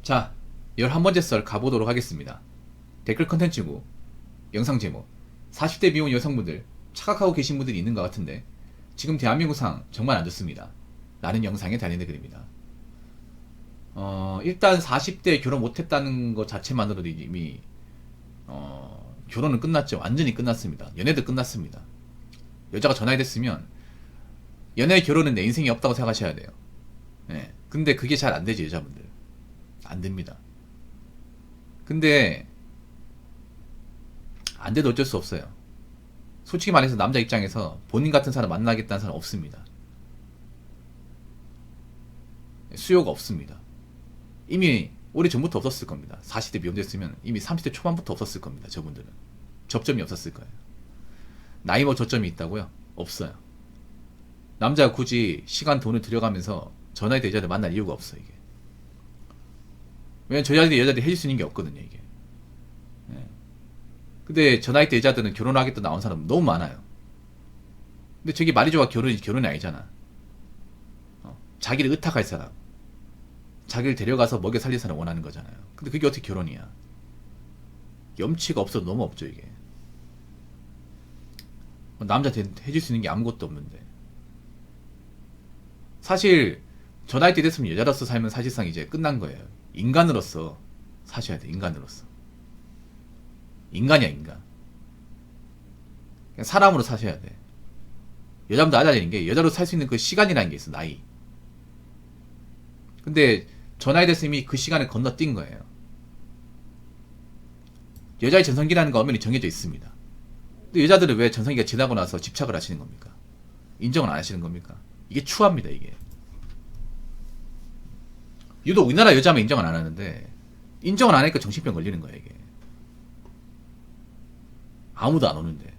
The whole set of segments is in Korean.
자, 11번째 썰 가보도록 하겠습니다. 댓글 컨텐츠고 영상 제목 40대 미혼 여성분들 착각하고 계신 분들이 있는 것 같은데 지금 대한민국 상황 정말 안 좋습니다. 라는 영상에 달리는 글입니다. 일단 40대 결혼 못했다는 것 자체만으로도 이미 결혼은 끝났죠. 완전히 끝났습니다. 연애도 끝났습니다. 여자가 전화해 됐으면 연애 결혼은 내 인생이 없다고 생각하셔야 돼요. 예. 근데 그게 잘 안 되지, 여자분들. 안 됩니다. 근데 안 돼도 어쩔 수 없어요. 솔직히 말해서 남자 입장에서 본인 같은 사람 만나겠다는 사람 없습니다. 수요가 없습니다. 이미 오래전부터 없었을 겁니다. 40대 미혼됐으면 이미 30대 초반부터 없었을 겁니다. 저분들은 접점이 없었을 거예요. 나이 뭐 저점이 있다고요? 없어요. 남자가 굳이 시간 돈을 들여가면서 전화해도 여자들 만날 이유가 없어. 이게 왜냐면 저 여자들이 해줄 수 있는 게 없거든요. 이게. 예. 근데 저 나이 때 여자들은 결혼하겠다 나온 사람 너무 많아요. 근데 저게 말이 좋아 결혼이 아니잖아. 자기를 의탁할 사람, 자기를 데려가서 먹여 살릴 사람 원하는 거잖아요. 근데 그게 어떻게 결혼이야? 염치가 없어도 너무 없죠. 이게 남자한테 해줄 수 있는 게 아무것도 없는데. 사실 저 나이 때 됐으면 여자로서 살면 사실상 이제 끝난 거예요. 인간으로서 사셔야 돼. 인간으로서. 인간이야, 인간. 그냥 사람으로 사셔야 돼. 여자분도 알아야 되는 게 여자로 살 수 있는 그 시간이라는 게 있어. 나이. 근데 저 나이 됐으면 이미 그 시간을 건너뛴 거예요. 여자의 전성기라는 거 엄연히 정해져 있습니다. 근데 여자들은 왜 전성기가 지나고 나서 집착을 하시는 겁니까? 인정을 안 하시는 겁니까? 이게 추합니다. 이게 유독 우리나라 여자면 인정을 안 하는데 인정을 안 하니까 정신병 걸리는 거야. 이게 아무도 안 오는데.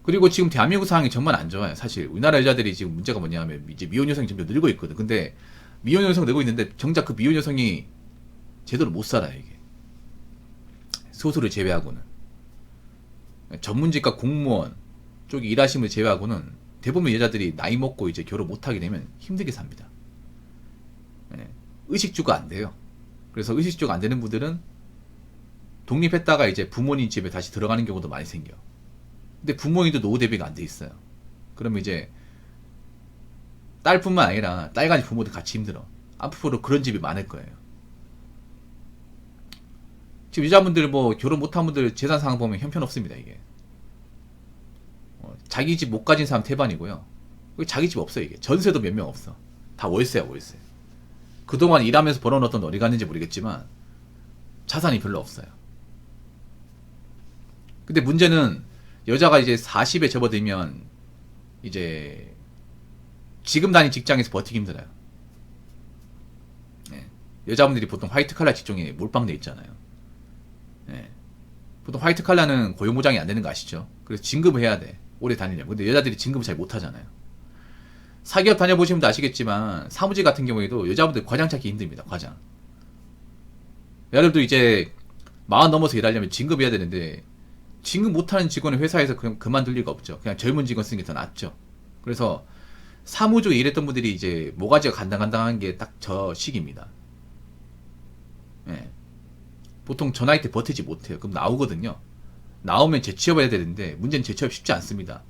그리고 지금 대한민국 상황이 정말 안 좋아요. 사실 우리나라 여자들이 지금 문제가 뭐냐면 이제 미혼 여성이 점점 늘고 있거든. 근데 미혼 여성 늘고 있는데 정작 그 미혼 여성이 제대로 못 살아요. 이게 소수를 제외하고는 전문직과 공무원 쪽에 일하시는 분 제외하고는 대부분 여자들이 나이 먹고 이제 결혼 못하게 되면 힘들게 삽니다. 네. 의식주가 안 돼요. 그래서 의식주가 안 되는 분들은 독립했다가 이제 부모님 집에 다시 들어가는 경우도 많이 생겨. 근데 부모님도 노후 대비가 안 돼 있어요. 그러면 이제 딸뿐만 아니라 딸까지 부모도 같이 힘들어. 앞으로 그런 집이 많을 거예요. 지금 여자분들 뭐 결혼 못한 분들 재산 상황 보면 형편없습니다. 이게 자기 집 못 가진 사람 태반이고요. 자기 집 없어요. 이게 전세도 몇 명 없어. 다 월세야, 월세. 그동안 일하면서 벌어놓은 돈 어디 갔는지 모르겠지만 자산이 별로 없어요. 근데 문제는 여자가 이제 40에 접어들면 이제 지금 다니는 직장에서 버티기 힘들어요. 네. 여자분들이 보통 화이트 칼라 직종에 몰빵돼 있잖아요. 네. 보통 화이트 칼라는 고용보장이 안 되는 거 아시죠? 그래서 진급을 해야 돼. 오래 다니려면. 근데 여자들이 진급을 잘 못하잖아요. 사기업 다녀보시면 아시겠지만 사무직 같은 경우에도 여자분들 과장 찾기 힘듭니다. 과장. 여자들도 이제 40 넘어서 일하려면 진급해야 되는데 진급 못하는 직원은 회사에서 그냥 그만둘 리가 없죠. 그냥 젊은 직원 쓰는 게 더 낫죠. 그래서 사무직에 일했던 분들이 이제 모가지가 간당간당한 게 딱 저 시기입니다. 예. 보통 저 나이 때 버티지 못해요. 그럼 나오거든요. 나오면 재취업해야 되는데 문제는 재취업 쉽지 않습니다.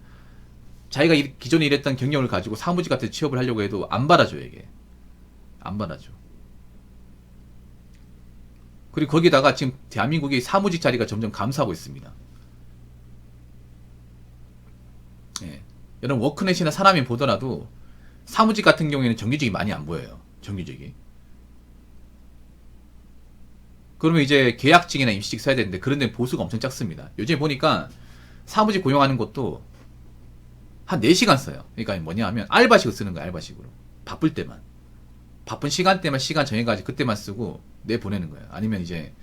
자기가 기존에 일했던 경력을 가지고 사무직 같은 취업을 하려고 해도 안 받아줘요. 이게 안 받아줘. 그리고 거기다가 지금 대한민국이 사무직 자리가 점점 감소하고 있습니다. 예. 여러분 워크넷이나 사람이 보더라도 사무직 같은 경우에는 정규직이 많이 안 보여요. 정규직이. 그러면 이제 계약직이나 임시직 써야 되는데 그런 데는 보수가 엄청 작습니다. 요즘에 보니까 사무직 고용하는 것도 한 4시간 써요. 그러니까 뭐냐 하면 알바식으로 쓰는 거야. 알바식으로. 바쁠 때만. 바쁜 시간대만 시간 정해가지고 그때만 쓰고 내보내는 거예요. 아니면 이제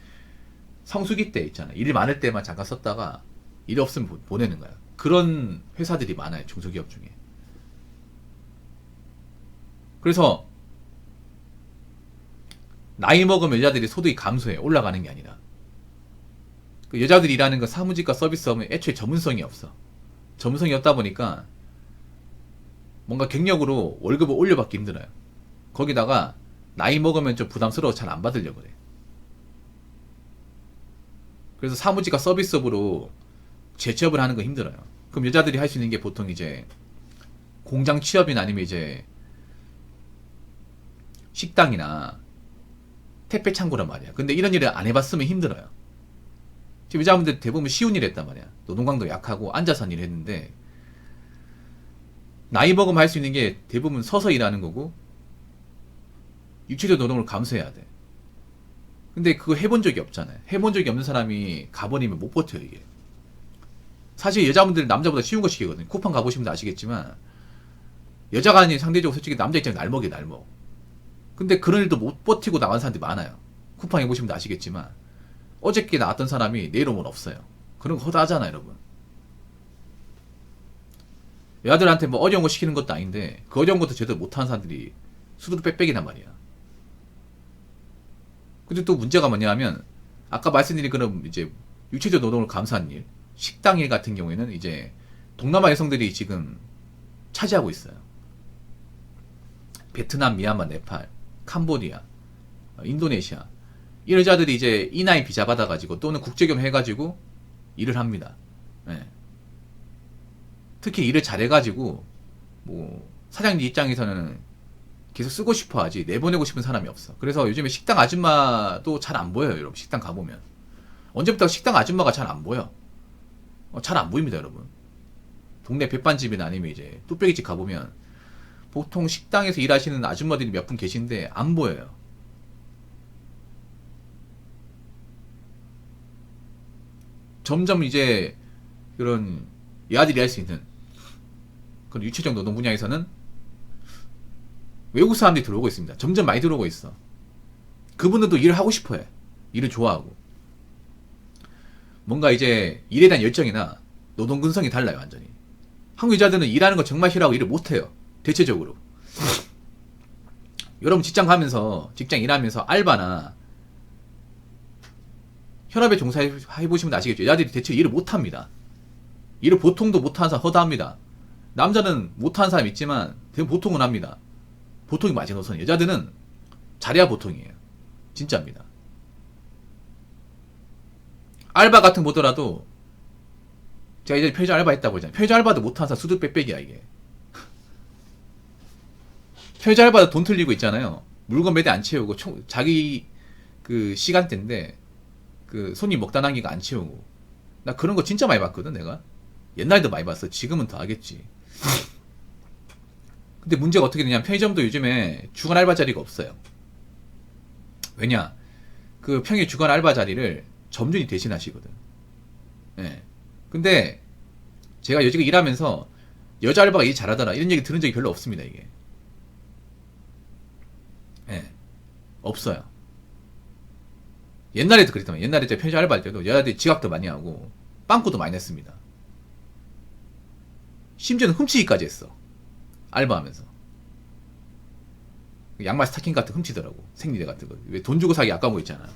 성수기 때 있잖아. 일 많을 때만 잠깐 썼다가 일 없으면 보내는 거야. 그런 회사들이 많아요. 중소기업 중에. 그래서 나이 먹으면 여자들이 소득이 감소해. 올라가는 게 아니라. 그 여자들이 일하는 거 사무직과 서비스업은 애초에 전문성이 없어. 전문성이 없다 보니까 뭔가 갱년으로 월급을 올려받기 힘들어요. 거기다가 나이 먹으면 좀 부담스러워 잘 안 받으려고 그래. 그래서 사무직과 서비스업으로 재취업을 하는 건 힘들어요. 그럼 여자들이 할 수 있는 게 보통 이제 공장 취업이나 아니면 이제 식당이나 택배 창고란 말이야. 근데 이런 일을 안 해봤으면 힘들어요. 지금 여자분들 대부분 쉬운 일 했단 말이야. 노동강도 약하고 앉아서 일 했는데 나이 먹으면 할 수 있는 게 대부분 서서 일하는 거고 육체적 노동을 감수해야 돼. 근데 그거 해본 적이 없잖아요. 해본 적이 없는 사람이 가버리면 못 버텨요 이게. 사실 여자분들 남자보다 쉬운 거 시키거든요. 쿠팡 가보시면 아시겠지만 여자가 아닌 상대적으로 솔직히 남자 입장에 날먹이 날먹. 근데 그런 일도 못 버티고 나간 사람들이 많아요. 쿠팡 해보시면 아시겠지만 어저께 나왔던 사람이 내일 오면 없어요. 그런 거 허다하잖아 여러분. 여자들한테 뭐 어려운 거 시키는 것도 아닌데 그 어려운 것도 제대로 못하는 사람들이 수두룩 빽빽이란 말이야. 근데 또 문제가 뭐냐면 아까 말씀드린 그런 이제 육체적 노동을 감수한 일, 식당 일 같은 경우에는 이제 동남아 여성들이 지금 차지하고 있어요. 베트남, 미얀마, 네팔, 캄보디아, 인도네시아 이 여자들이 이제 E9 비자 받아가지고 또는 국제겸 해가지고 일을 합니다. 네. 특히 일을 잘해가지고 뭐 사장님 입장에서는 계속 쓰고 싶어 하지 내보내고 싶은 사람이 없어. 그래서 요즘에 식당 아줌마도 잘 안 보여요 여러분. 식당 가보면 언제부터 식당 아줌마가 잘 안 보여. 잘 안 보입니다 여러분. 동네 백반집이나 아니면 이제 뚝배기집 가보면 보통 식당에서 일하시는 아줌마들이 몇 분 계신데 안 보여요. 점점 이제 그런 여아들이 할 수 있는 그런 유체적 노동 분야에서는 외국 사람들이 들어오고 있습니다. 점점 많이 들어오고 있어. 그분들도 일을 하고 싶어 해. 일을 좋아하고. 뭔가 이제 일에 대한 열정이나 노동 근성이 달라요 완전히. 한국 여자들은 일하는 거 정말 싫어하고 일을 못해요. 대체적으로. 여러분 직장 가면서 직장 일하면서 알바나 현업에 종사해보시면 아시겠죠. 여자들이 대체 일을 못합니다. 일을 보통도 못하는 사람 허다합니다. 남자는 못하는 사람 있지만 대부분 보통은 합니다. 보통이 마지노선. 여자들은 잘해야 보통이에요. 진짜입니다. 알바 같은 거 보더라도 제가 이제 편의점 알바 했다고 했잖아요. 편의점 알바도 못하는 사람 수두 빽빽이야 이게. 편의점 알바도 돈 틀리고 있잖아요. 물건 매대 안 채우고 자기 그 시간대인데 그 손님 먹다 남기가 안 채우고. 나 그런 거 진짜 많이 봤거든 내가. 옛날에도 많이 봤어. 지금은 더 하겠지. 근데 문제가 어떻게 되냐면 편의점도 요즘에 주간 알바 자리가 없어요. 왜냐? 그 평일 주간 알바 자리를 점주님 대신하시거든. 예. 근데 제가 요즘 일하면서 여자 알바가 일 잘하더라 이런 얘기 들은 적이 별로 없습니다 이게. 예. 없어요. 옛날에도 그랬더만. 옛날에 제가 편의점 알바 할 때도 여자들이 지각도 많이 하고 빵꾸도 많이 냈습니다. 심지어는 훔치기까지 했어. 알바하면서. 양말 스타킹 같은 거 훔치더라고. 생리대 같은 거. 왜 돈 주고 사기 아까운 거 있잖아.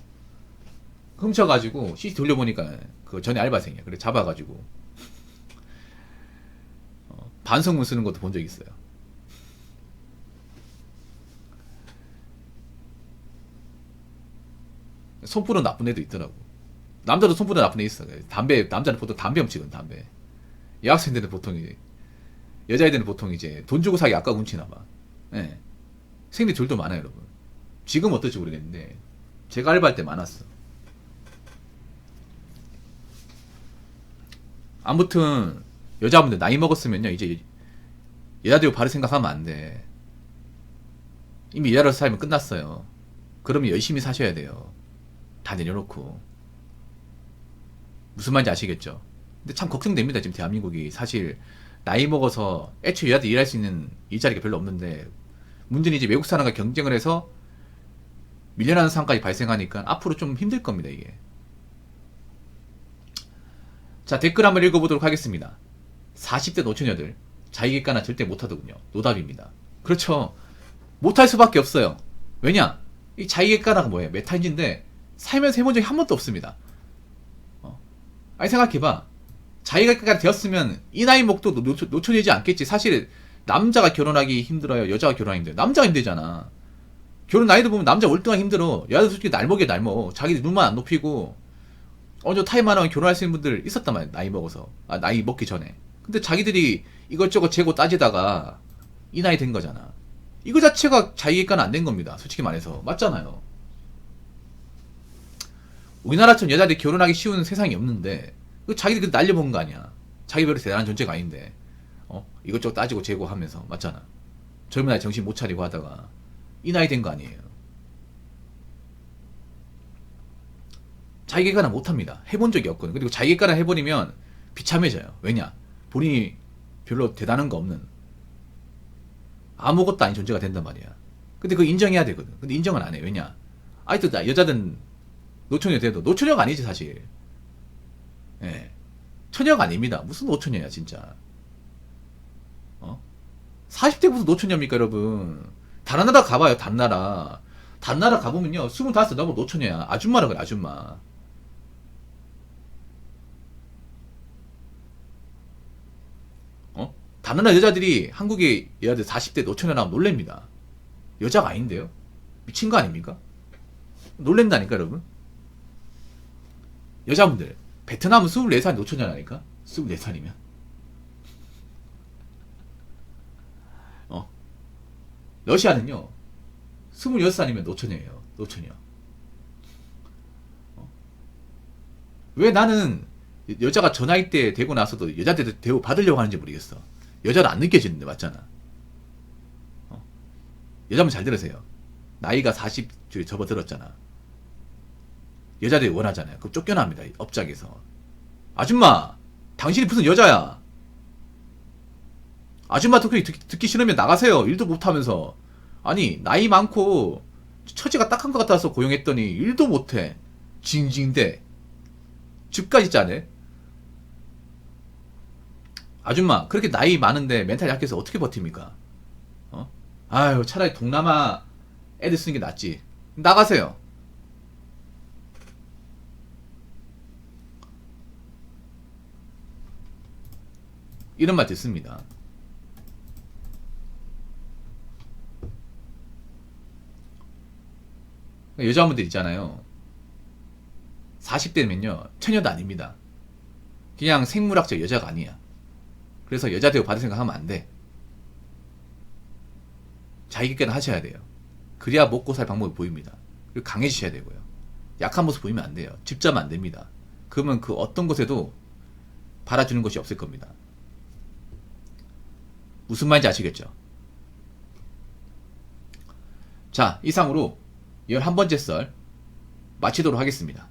훔쳐가지고 CCTV 돌려보니까 그 전에 알바생이야. 그래 잡아가지고 반성문 쓰는 것도 본 적 있어요. 손불은 나쁜 애도 있더라고. 남자도 손불은 나쁜 애 있어. 남자는 보통 담배 훔치거든, 담배. 여학생들은 보통 이제, 여자애들은 보통 이제 돈 주고 사기 아까 훔치나봐. 예. 생리 둘도 많아요, 여러분. 지금 어떨지 모르겠는데, 제가 알바할 때 많았어. 아무튼, 여자분들 나이 먹었으면요, 이제, 여자들 바로 생각하면 안 돼. 이미 여자로 살면 끝났어요. 그러면 열심히 사셔야 돼요. 다 내려놓고. 무슨 말인지 아시겠죠? 근데 참 걱정됩니다. 지금 대한민국이 사실 나이 먹어서 애초에 여자들 일할 수 있는 일자리가 별로 없는데 문제는 이제 외국 사람과 경쟁을 해서 밀려나는 상황까지 발생하니까 앞으로 좀 힘들 겁니다. 이게. 자, 댓글 한번 읽어보도록 하겠습니다. 40대 노처녀들 자기객관은 절대 못하더군요. 노답입니다. 그렇죠. 못할 수밖에 없어요. 왜냐? 이 자기객관화가 뭐예요? 메타인지인데 살면서 해본 적이 한 번도 없습니다. 아니 생각해봐. 자기객관화 되었으면 이 나이 먹도 노처되지 않겠지. 사실 남자가 결혼하기 힘들어요? 여자가 결혼하기 힘들어요? 남자가 힘들잖아. 결혼 나이도 보면 남자 월등하게 힘들어. 여자도 솔직히 날먹이야 날먹어. 자기 눈만 안 높이고 어저 타임만 하면 결혼할 수 있는 분들 있었단 말이야. 나이 먹어서. 아 나이 먹기 전에. 근데 자기들이 이것저것 재고 따지다가 이 나이 된 거잖아. 이거 자체가 자기 객관은 안 된 겁니다. 솔직히 말해서. 맞잖아요. 우리나라처럼 여자들이 결혼하기 쉬운 세상이 없는데 자기들이 날려먹은 거 아니야. 자기 별로 대단한 존재가 아닌데 이것저것 따지고 재고 하면서. 맞잖아. 젊은 나이 정신 못 차리고 하다가 이 나이 된 거 아니에요. 자기 객관은 못합니다. 해본 적이 없거든. 그리고 자기 객관을 해버리면 비참해져요. 왜냐? 본인이 별로 대단한 거 없는 아무것도 아닌 존재가 된단 말이야. 근데 그거 인정해야 되거든. 근데 인정은 안 해. 왜냐? 아직도 여자든 노처녀 돼도 노처녀가 아니지 사실. 예. 처녀가 아닙니다. 무슨 노처녀야 진짜. 40대부터 노처녀입니까 여러분? 다른 나라 가봐요. 다른 나라 가보면요 25살 넘어 노처녀야. 아줌마라 그래 아줌마. 다른 나라 여자들이 한국의 여자들 40대 노처녀 나오면 놀랍니다. 여자가 아닌데요? 미친 거 아닙니까? 놀랜다니까 여러분. 여자분들 베트남은 24살 노처녀라니까. 24살이면 러시아는요 26살이면 노처녀예요. 노처녀. 왜 나는 여자가 저 나이 때 되고 나서도 여자들 대우 받으려고 하는지 모르겠어. 여자는 안 느껴지는데 맞잖아. 여자분 잘 들으세요. 나이가 40 접어들었잖아. 여자들이 원하잖아요. 그럼 쫓겨납니다. 업장에서. 아줌마 당신이 무슨 여자야. 아줌마 듣기 싫으면 나가세요. 일도 못하면서. 아니 나이 많고 처지가 딱한 것 같아서 고용했더니 일도 못해. 징징대. 집까지 짜네. 아줌마 그렇게 나이 많은데 멘탈 약해서 어떻게 버팁니까? 아유 차라리 동남아 애들 쓰는 게 낫지. 나가세요. 이런 말 듣습니다. 여자분들 있잖아요. 40대면요 처녀도 아닙니다. 그냥 생물학적 여자가 아니야. 그래서 여자 대우 받을 생각하면 안 돼. 자기 객관을 하셔야 돼요. 그래야 먹고 살 방법이 보입니다. 그리고 강해지셔야 되고요. 약한 모습 보이면 안 돼요. 집 잡으면 안 됩니다. 그러면 그 어떤 곳에도 받아주는 것이 없을 겁니다. 무슨 말인지 아시겠죠? 자, 이상으로 11번째 썰 마치도록 하겠습니다.